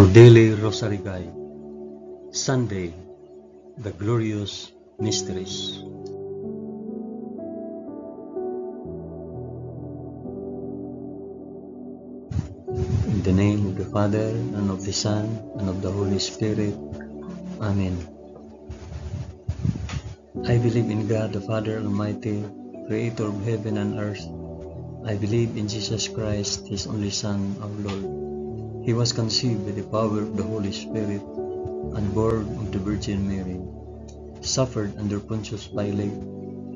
Our Daily Rosary Guide, Sunday, the Glorious Mysteries. In the name of the Father, and of the Son, and of the Holy Spirit. Amen. I believe in God the Father Almighty, Creator of heaven and earth. I believe in Jesus Christ, His only Son, our Lord. He was conceived by the power of the Holy Spirit and born of the Virgin Mary. Suffered under Pontius Pilate.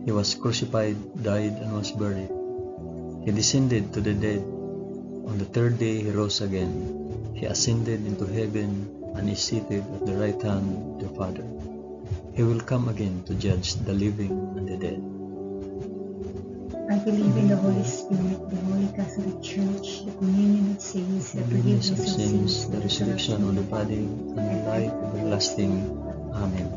He was crucified, died, and was buried. He descended to the dead. On the third day he rose again. He ascended into heaven and is seated at the right hand of the Father. He will come again to judge the living and the dead. I believe in the Holy Spirit, the Holy Catholic Church, the communion of saints, the forgiveness of sins, the resurrection of the body, and the life everlasting. Amen.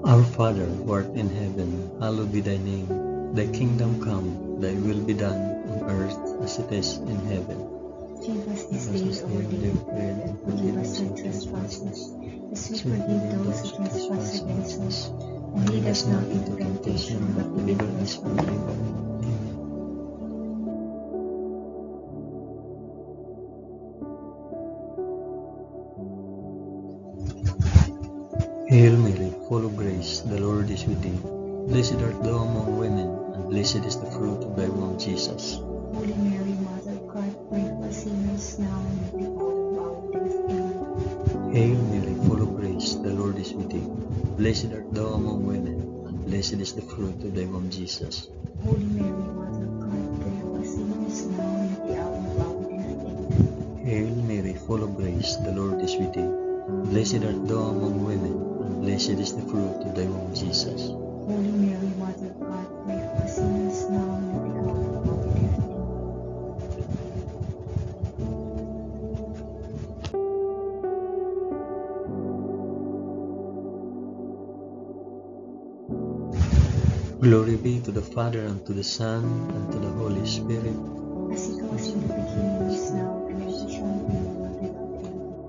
Our Father, who art in heaven, hallowed be thy name. Thy kingdom come, thy will be done on earth as it is in heaven. Give us this day our daily bread, and forgive us our trespasses, as we forgive those who trespass against us. And lead us not into temptation, but deliver us from evil. Hail Mary, full of grace, the Lord is with thee. Blessed art thou among women, and blessed is the fruit of thy womb, Jesus. Holy Mary, Mother of God, pray for us sinners now and at the hour of our death. Amen. Hail Mary, full of grace, the Lord is with thee. Blessed art thou among women, and blessed is the fruit of thy womb, Jesus. Holy Mary, Mother of God, pray for us sinners now and at the hour of our death. Amen. Hail Mary, full of grace, the Lord is with thee. Blessed art thou among women, and blessed is the fruit of thy womb, Jesus. Holy Mary, Mother of God, pray for us sinners now and at the hour of our death. Amen. Glory be to the Father, and to the Son, and to the Holy Spirit. As it was in the beginning, is now, and ever shall be, world without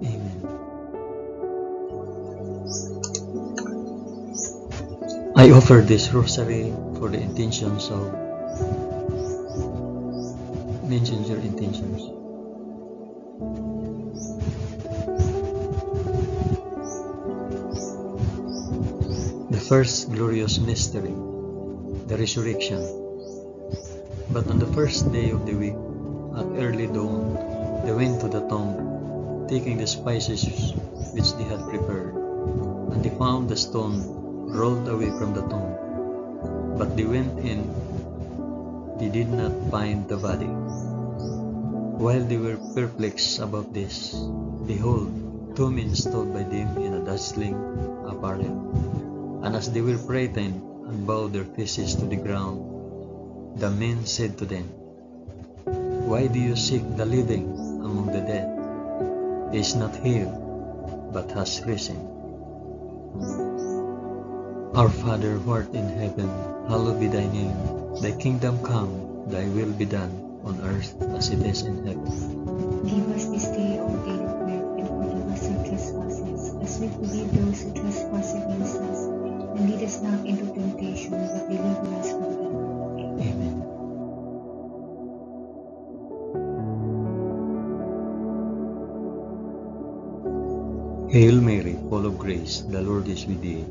end. Amen. I offer this rosary for the intentions of mention your intentions. The first glorious mystery, the resurrection. But on the first day of the week, at early dawn, they went to the tomb, taking the spices which they had prepared, and they found the stone rolled away from the tomb. But they went in, they did not find the body. While they were perplexed about this, behold, two men stood by them in a dazzling apparel. And as they were frightened and bowed their faces to the ground, the men said to them, Why do you seek the living among the dead? He is not here, but has risen. Our Father, who art in heaven, hallowed be thy name. Thy kingdom come, thy will be done, on earth as it is in heaven. Give us this day our daily bread, and forgive us our trespasses, as we forgive those who trespass against us. And lead us not into temptation, but deliver us from evil. Amen. Hail Mary, full of grace, the Lord is with thee.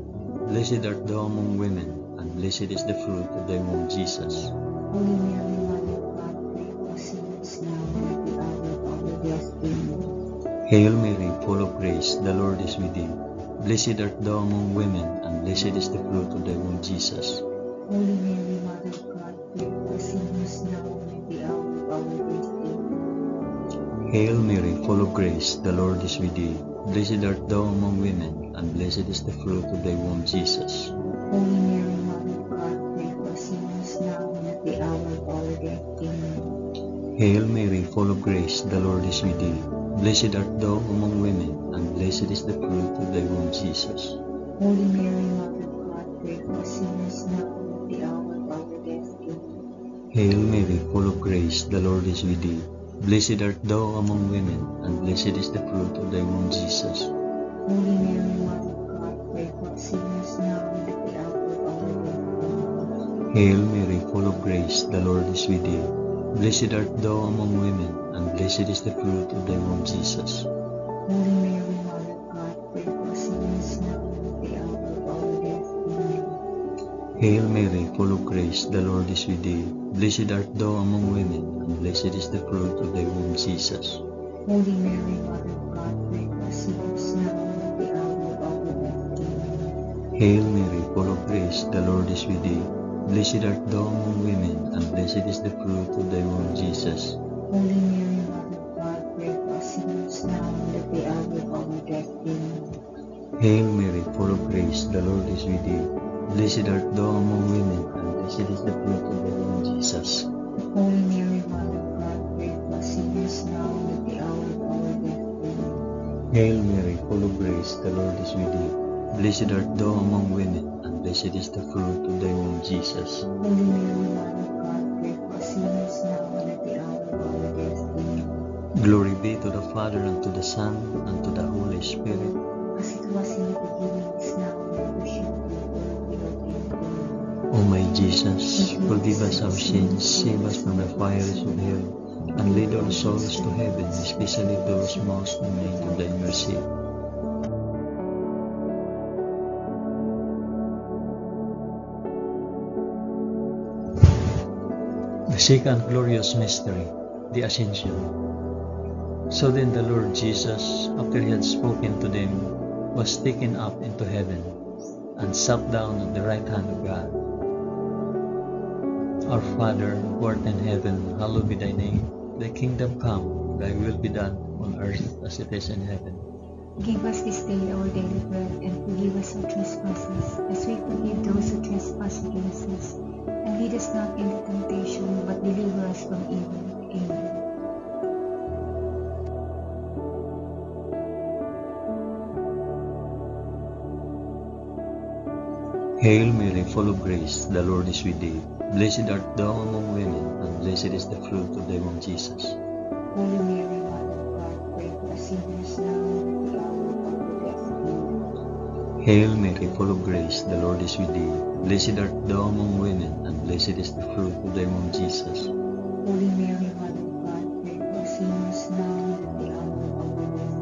Blessed art thou among women, and blessed is the fruit of thy womb, Jesus. Holy Mary, Mother of God, pray for us sinners now and at the hour of our death. Amen. Hail Mary, full of grace, the Lord is with thee. Blessed art thou among women, and blessed is the fruit of thy womb, Jesus. Holy Mary, Mother of God, pray for us sinners now and at the hour of our death. Amen. Hail Mary, full of grace, the Lord is with thee. Blessed art thou among women, and blessed is the fruit of thy womb, Jesus. Holy Mary, Mother of God, pray for us sinners now and at the hour of our death. Amen. Hail Mary, full of grace, the Lord is with thee. Blessed art thou among women, and blessed is the fruit of thy womb, Jesus. Holy Mary, Mother of God, pray for us sinners now and at the hour of our death. Amen. Hail Mary, full of grace, the Lord is with thee. Blessed art thou among women, and blessed is the fruit of thy womb, Jesus. Holy Mary, Mother of God, pray for us sinners now and at the hour of our death. Amen. Hail Mary, full of grace, the Lord is with thee. Blessed art thou among women, and blessed is the fruit of thy womb, Jesus. Holy Mary, Mother of God, pray for us sinners now and at the hour of our death. Amen. Hail Mary, full of grace, the Lord is with thee. Blessed art thou among women, and blessed is the fruit of thy womb, Jesus. Holy Mary, Mother of God, pray for us sinners now and at the hour of our death. Amen. Hail Mary, full of grace, the Lord is with thee. Blessed art thou among women, and blessed is the fruit of thy womb, Jesus. Holy Mary, Mother of God, pray for us sinners now and at the hour of our death. Amen. Hail Mary, full of grace, the Lord is with thee. Blessed art thou among women, and blessed is the fruit of thy womb, Jesus. Holy Mary, Mother of God, pray for us sinners now and at the hour of our death. Amen. Hail Mary, full of grace, the Lord is with thee. Blessed art thou among women, and blessed is the fruit of thy womb, Jesus. Holy Mary, Mother of God, pray for us sinners now and at the hour of our death. Amen. Glory be to the Father, and to the Son, and to the Holy Spirit. As it was in the beginning, is now, and ever shall be, world without end. Amen. O my Jesus, forgive us our sins, save us from the fires of hell, and lead all souls to heaven, especially those most in need of thy mercy. The second glorious mystery, the Ascension. So then the Lord Jesus, after he had spoken to them, was taken up into heaven, and sat down at the right hand of God. Our Father, who art in heaven, hallowed be thy name. Thy kingdom come, thy will be done, on earth as it is in heaven. Give us this day our daily bread, and forgive us our trespasses, as we forgive those who trespass against us. And lead us not into temptation, but deliver us from evil. Amen. Hail Mary, full of grace, the Lord is with thee. Blessed art thou among women, and blessed is the fruit of thy womb, Jesus. Holy Mary, Mother of God, pray for us sinners now and at the hour of our death. Amen. Hail Mary, full of grace, the Lord is with thee. Blessed art thou among women, and blessed is the fruit of thy womb, Jesus. Holy Mary, Mother of God, pray for us sinners now and at the hour of our death.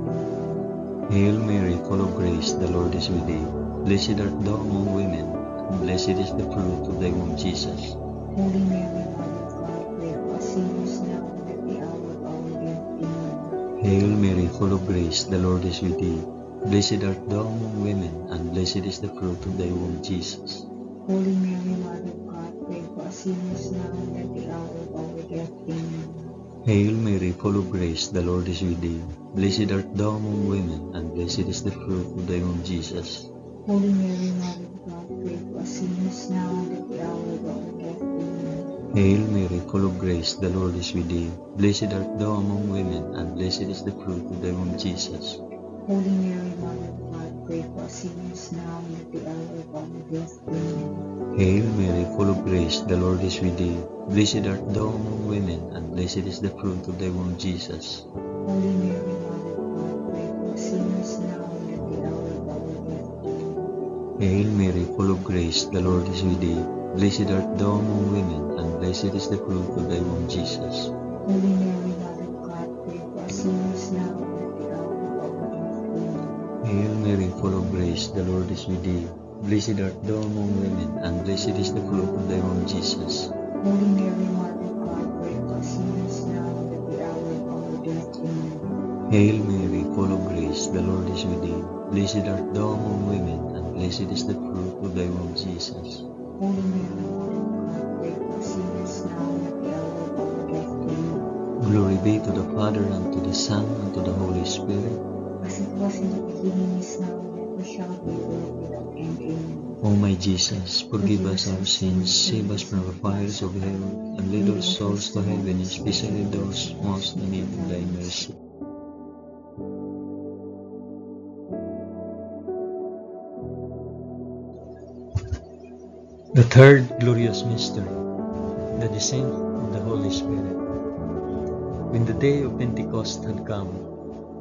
Amen. Hail Mary, full of grace, the Lord is with thee. Blessed art thou among women, and blessed is the fruit of thy womb, Jesus. Holy Mary, Mother of God, pray for us sinners now and at the hour of our death. Amen. Hail Mary, full of grace, the Lord is with thee. Blessed art thou among women, and blessed is the fruit of thy womb, Jesus. Holy Mary, Mother of God, pray for us sinners now and at the hour of our death. Amen. Hail Mary, full of grace, the Lord is with thee. Blessed art thou among women, and blessed is the fruit of thy womb, Jesus. Holy Mary, Mother of God, pray for us sinners now and at the hour of our death. Amen. Hail Mary, full of grace, the Lord is with thee. Blessed art thou among women, and blessed is the fruit of thy womb, Jesus. Holy Mary, Mother of God, pray for us sinners now and at the hour of our death. Amen. Hail Mary, full of grace, the Lord is with thee. Blessed art thou among women, and blessed is the fruit of thy womb, Jesus. Holy Mary, Mother of God, pray for us sinners now and at the hour of our death. Amen. Hail Mary, full of grace, the Lord is with thee. Blessed art thou among women, and blessed is the fruit of thy womb, Jesus. Holy Mary, Mother of God, pray for us sinners now and at the hour of our death. Amen. Hail Mary, full of grace, the Lord is with thee. Blessed art thou among women, and blessed is the fruit of thy womb, Jesus. Holy Mary, Mother of God, pray for us sinners now and at the hour of our death. Amen. Hail Mary, full of grace, the Lord is with thee. Blessed art thou among women, and blessed is the fruit of thy womb, Jesus. Holy Mary, Mother of God, pray for us sinners now and at the hour of our death. Amen. Glory be to the Father, and to the Son, and to the Holy Spirit. As it was in the beginning, is now, and ever shall be, world without end. Amen. O my Jesus, forgive us our sins, save us from the fires of hell, and lead all souls to heaven, especially those most in need of thy mercy. The third glorious mystery, The descent of the Holy Spirit. When the day of Pentecost had come,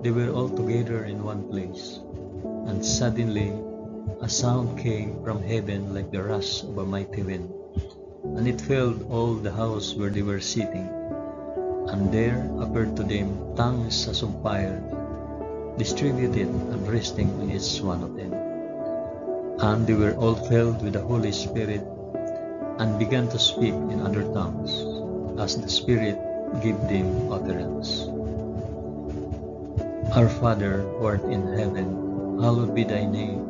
they were all together in one place, and suddenly a sound came from heaven like the rush of a mighty wind, and it filled all the house where they were sitting. And there appeared to them tongues as of fire, distributed and resting on each one of them. And they were all filled with the Holy Spirit, and began to speak in other tongues, as the Spirit gave them utterance. Our Father, who art in heaven, hallowed be thy name.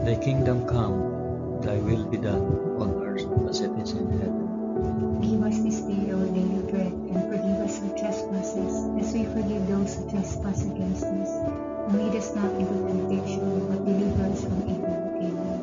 Thy kingdom come, thy will be done on earth as it is in heaven. Give us this day our daily bread, and forgive us our trespasses, as we forgive those who trespass against us. And lead us not into temptation, but deliver us from evil. Amen.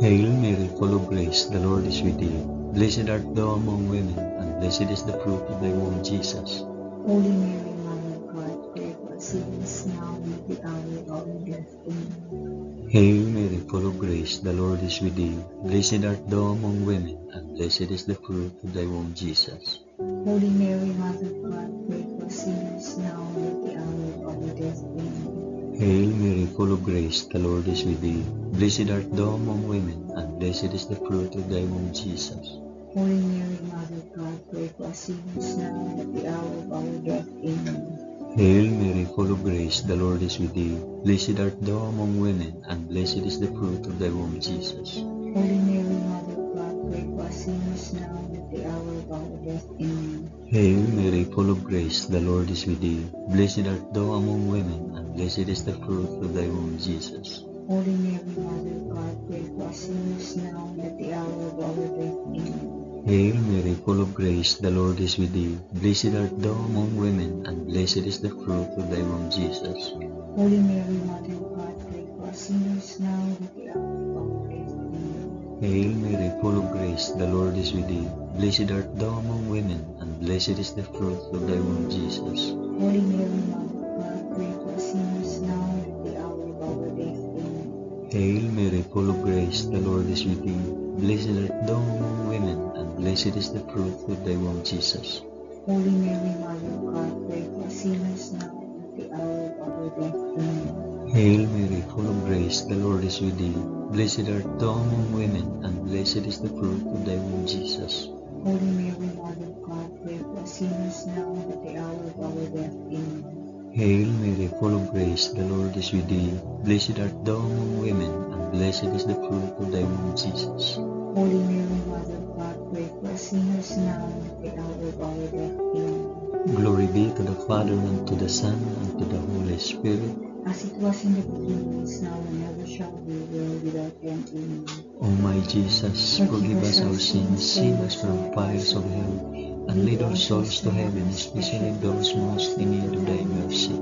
Hail Mary, full of grace, the Lord is with thee. Blessed art thou among women, and blessed is the fruit of thy womb, Jesus. Holy Mary, Mother of God, pray for us sinners now and at the hour of our death. Amen. Hail Mary, full of grace, the Lord is with thee. Blessed art thou among women, and blessed is the fruit of thy womb, Jesus. Holy Mary, Mother of God, pray for us sinners now and at the hour of our death. Amen. Hail Mary, full of grace, the Lord is with thee. Blessed art thou among women, and blessed is the fruit of thy womb, Jesus. Holy Mary, Mother of God, pray for us sinners now and at the hour of our death. Amen. Hail Mary, full of grace, the Lord is with thee. Blessed art thou among women, and blessed is the fruit of thy womb, Jesus. Holy Mary, Mother of God, pray for us sinners now and at the hour of our death. Amen. Hail Mary, full of grace, the Lord is with thee. Blessed art thou among women, and blessed is the fruit of thy womb, Jesus. Holy Mary, Mother of God, pray for us sinners now and at the hour of our death. Amen. Hail Mary, full of grace, the Lord is with thee. Blessed art thou among women, and blessed is the fruit of thy womb, Jesus. Holy Mary, Mother of God, pray for us sinners now and at the hour of our death. Amen. Hail Mary, full of grace, the Lord is with thee. Blessed art thou among women, and blessed is the fruit of thy womb, Jesus. Holy Mary, Mother of God, pray for us sinners now and at the hour of our death. Amen. Hail Mary, full of grace, the Lord is with thee. Blessed art thou among women, and blessed is the fruit of thy womb, Jesus. Holy Mary, Mother of God, pray for us sinners now and at the hour of our death. Amen. Hail Mary, full of grace, the Lord is with thee. Blessed art thou among women, and blessed is the fruit of thy womb, Jesus. Holy Mary, Mother of God, pray for us sinners now and at the hour of our death. Amen. Hail Mary, full of grace, the Lord is with thee. Blessed art thou among women, and blessed is the fruit of thy womb, Jesus. Holy Mary, Mother of God, pray for us sinners now and at the hour of our death. Amen. Glory be to the Father, and to the Son, and to the Holy Spirit. As it was in the beginning, is now, and ever shall be, world without end. Amen. O my Jesus, forgive us our sins, save us from fires of hell, and lead our souls to heaven, especially those most in need of thy mercy.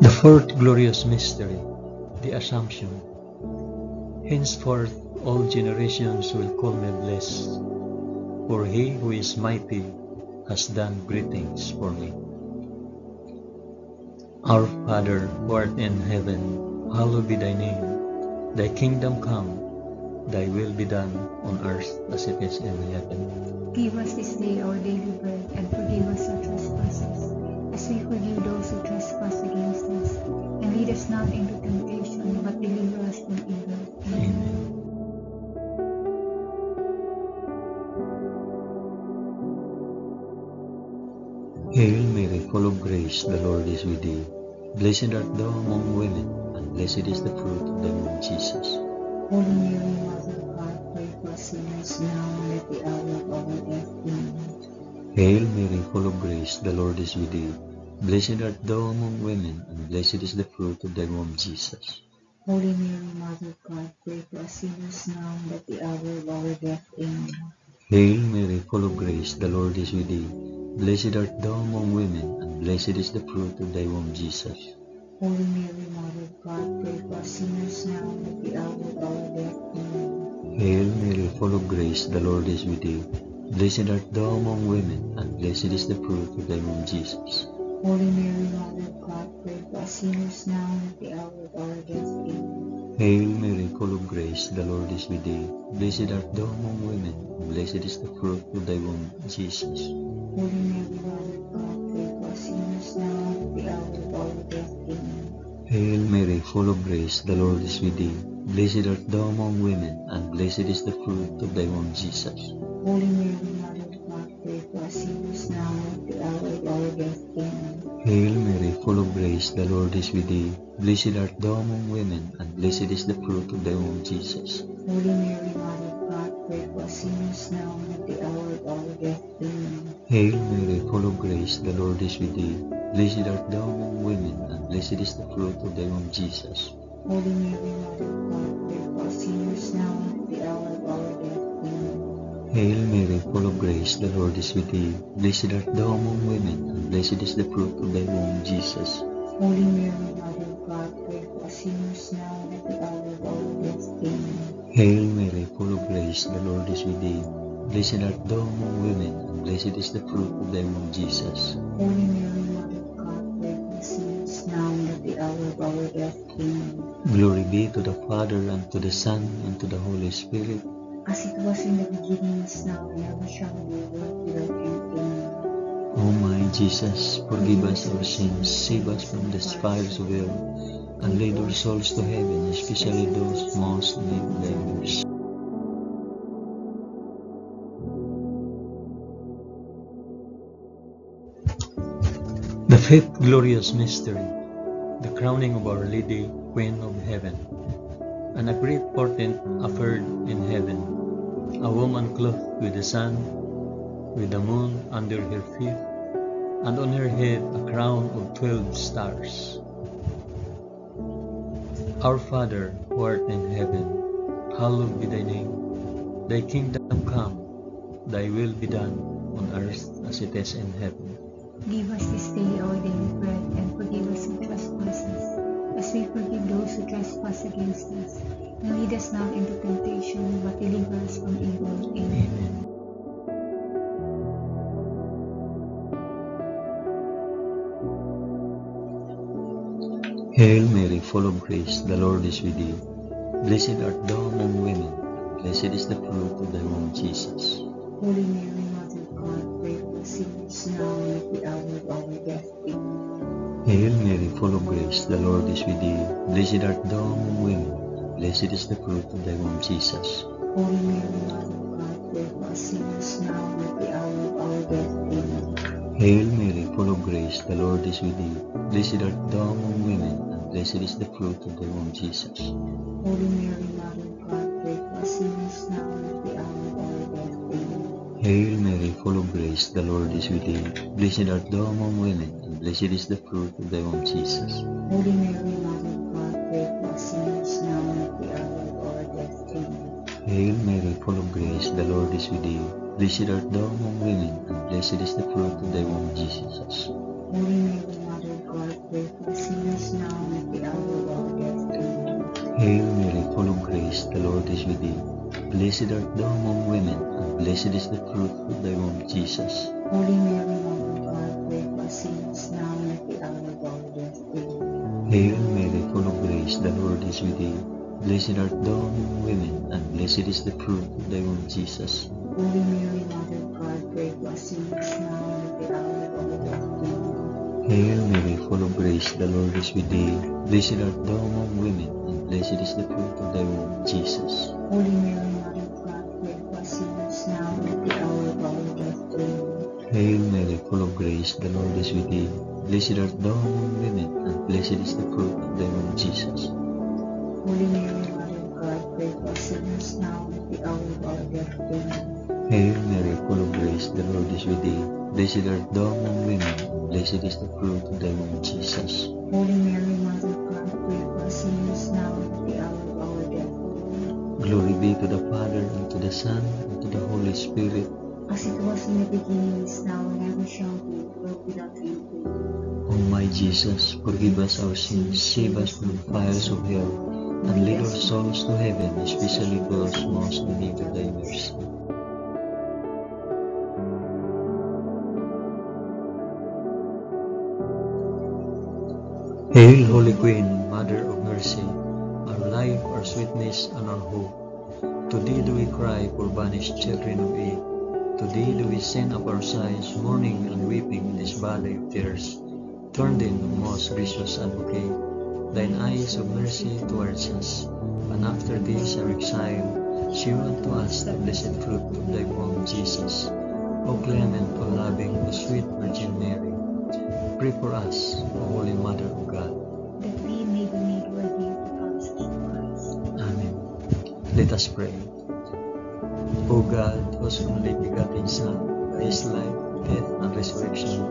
The fourth glorious mystery, the Assumption. Henceforth all generations will call me blessed, for he who is mighty has done great things for me. Our Father, who art in heaven, hallowed be thy name. Thy kingdom come, thy will be done on earth as it is in heaven. Give us this day our daily bread, and forgive us our trespasses, as we forgive those who trespass against us. And lead us not into temptation, but deliver us from evil. Amen. Hail Mary, full of grace, the Lord is with thee. Blessed art thou among women, and blessed is the fruit of thy womb, Jesus. Holy Mary, Mother of God, pray for us sinners now and at the hour of our death. Amen. Hail Mary, full of grace, the Lord is with thee. Blessed art thou among women, and blessed is the fruit of thy womb, Jesus. Holy Mary, Mother of God, pray for us sinners now and at the hour of our death. Amen. Hail Mary, full of grace, the Lord is with thee. Blessed art thou among women, and blessed is the fruit of thy womb, Jesus. Holy Mary, Mother of God, pray for us sinners now and at the hour of our death. Amen. Hail Mary, full of grace, the Lord is with thee. Blessed art thou among women, and blessed is the fruit of thy womb, Jesus. Holy Mary, Mother of God, pray for us sinners now and at the hour of our death. Amen. Hail Mary, full of grace, the Lord is with thee. Blessed art thou among women, and blessed is the fruit of thy womb, Jesus. Holy Mary, Mother of God, pray for us sinners now and at the hour of our death. Amen. Hail Mary, full of grace, the Lord is with thee. Blessed art thou among women, and blessed is the fruit of thy womb, Jesus. Holy Mary, Mother of God, pray for us sinners now and at the hour of our death. Amen. Hail Mary, full of grace, the Lord is with thee. Blessed art thou among women, and blessed is the fruit of thy womb, Jesus. Holy Mary, Mother of God, pray for us sinners now and at the hour of our death. Amen. Hail Mary, full of grace, the Lord is with thee. Blessed art thou among women, and blessed is the fruit of thy womb, Jesus. Holy Mary, Mother of God, pray for us sinners now and at the hour of our death. Amen. Hail Mary, full of grace, the Lord is with thee. Blessed art thou among women, and blessed is the fruit of thy womb, Jesus. Holy Mary, Mother of God, pray for us sinners now and at the hour of our death. Amen. Hail Mary, full of grace, the Lord is with thee. Blessed art thou among women, and blessed is the fruit of thy womb, Jesus. Holy Mary, Mother of God, pray for us sinners now and at the hour of our death. Amen. Glory be to the Father, and to the Son, and to the Holy Spirit. As it was in the beginning, is now, and ever shall be, world without end. Amen. O my Jesus, forgive us our sins, save us from the fires of hell, and lead our souls to heaven, especially those most in need of thy mercy. The fifth glorious mystery, the crowning of Our Lady, Queen of Heaven. And a great portent occurred in heaven, a woman clothed with the sun, with the moon under her feet, and on her head a crown of 12 stars. Our Father, who art in heaven, hallowed be thy name. Thy kingdom come, thy will be done, on earth as it is in heaven. Give us this day our daily bread, and forgive us our trespasses, as we forgive those who trespass against us. And lead us not into temptation, but deliver us from evil. Amen. Amen. Hail Mary, full of grace, the Lord is with thee. Blessed art thou among women, blessed is the fruit of thy womb, Jesus. Holy Mary, Mother of God, pray for us sinners now and at the hour of our death. Amen. Hail Mary, full of grace, the Lord is with thee. Blessed art thou among women, blessed is the fruit of thy womb, Jesus. Holy Mary, Mother of God, pray for us sinners now and at the hour of our death. Amen. Hail Mary, full of grace, the Lord is with thee. Blessed art thou among women, and blessed is the fruit of thy womb, Jesus. Holy Mary, Mother of God, pray for us sinners now and at the hour of our death. Amen. Hail Mary, full of grace, the Lord is with thee. Blessed art thou among women, and blessed is the fruit of thy womb, Jesus. Holy Mary, Mother of God, pray for us sinners now and at the hour of our death. Amen. Hail Mary, full of grace, the Lord is with thee. Blessed art thou among women, and blessed is the fruit of thy womb, Jesus. Holy Mary, Mother of God, pray for us sinners now and at the hour of our death. Amen. Hail Mary, full of grace, the Lord is with thee. Blessed art thou among women, and blessed is the fruit of thy womb, Jesus. Holy Mary, Mother of God, pray for us sinners now and at the hour of our death. Amen. Hail Mary, full of grace, the Lord is with thee. Blessed art thou among women, and blessed is the fruit of thy womb, Jesus. Holy Mary, Mother of God, pray for us sinners now and at the hour of our death. Amen. Hail Mary, full of grace, the Lord is with thee. Blessed art thou among women, and blessed is the fruit of thy womb, Jesus. Holy Mary, Mother of God, pray for us sinners now and at the hour of our death. Amen. Hail Mary, full of grace, the Lord is with thee. Blessed art thou among women, and blessed is the fruit of thy womb, Jesus. Holy Mary, Mother of God, pray for us sinners now and at the hour of our death. Amen. Hail Mary, full of grace, the Lord is with thee. Blessed art thou among women, and blessed is the fruit of thy womb, Jesus. Holy Mary, Mother of God, pray for us sinners now and at the hour of our death. Amen. Glory be to the Father, and to the Son, and to the Holy Spirit. As it was in the beginning, is now, and ever shall be, world without end. Amen. O my Jesus, forgive us our sins, save us from the fires of hell, and lead our souls to heaven, especially those most in need of thy mercy. Hail, Holy Queen, Mother of Mercy, our life, our sweetness, and our hope. To thee do we cry, poor banished children of Eve. To thee do we send up our sighs, mourning and weeping in this valley of tears. Turn then, O most gracious Advocate, thine eyes of mercy towards us, and after this our exile, shew unto us the blessed fruit of thy womb, Jesus. O clement, O loving, O sweet Virgin Mary, pray for us, O Holy Mother of God, that we may be made worthy of the promises of Christ. Amen. Let us pray. O God, whose only begotten Son, by his life, death, and resurrection,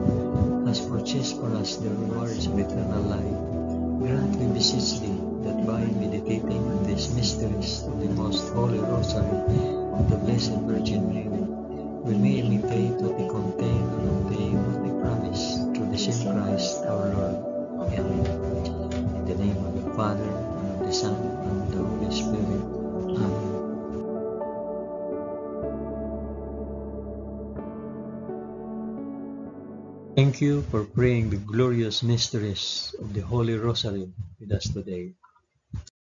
has purchased for us the rewards of eternal life, grant, we beseech thee, that by meditating on these mysteries of the most holy Rosary of the Blessed Virgin Mary, we may imitate what they contain and obtain what they promise, through the same Christ our Lord. Amen. In the name of the Father, and of the Son, and of the Holy Spirit. Amen. Thank you for praying the glorious mysteries of the Holy Rosary with us today.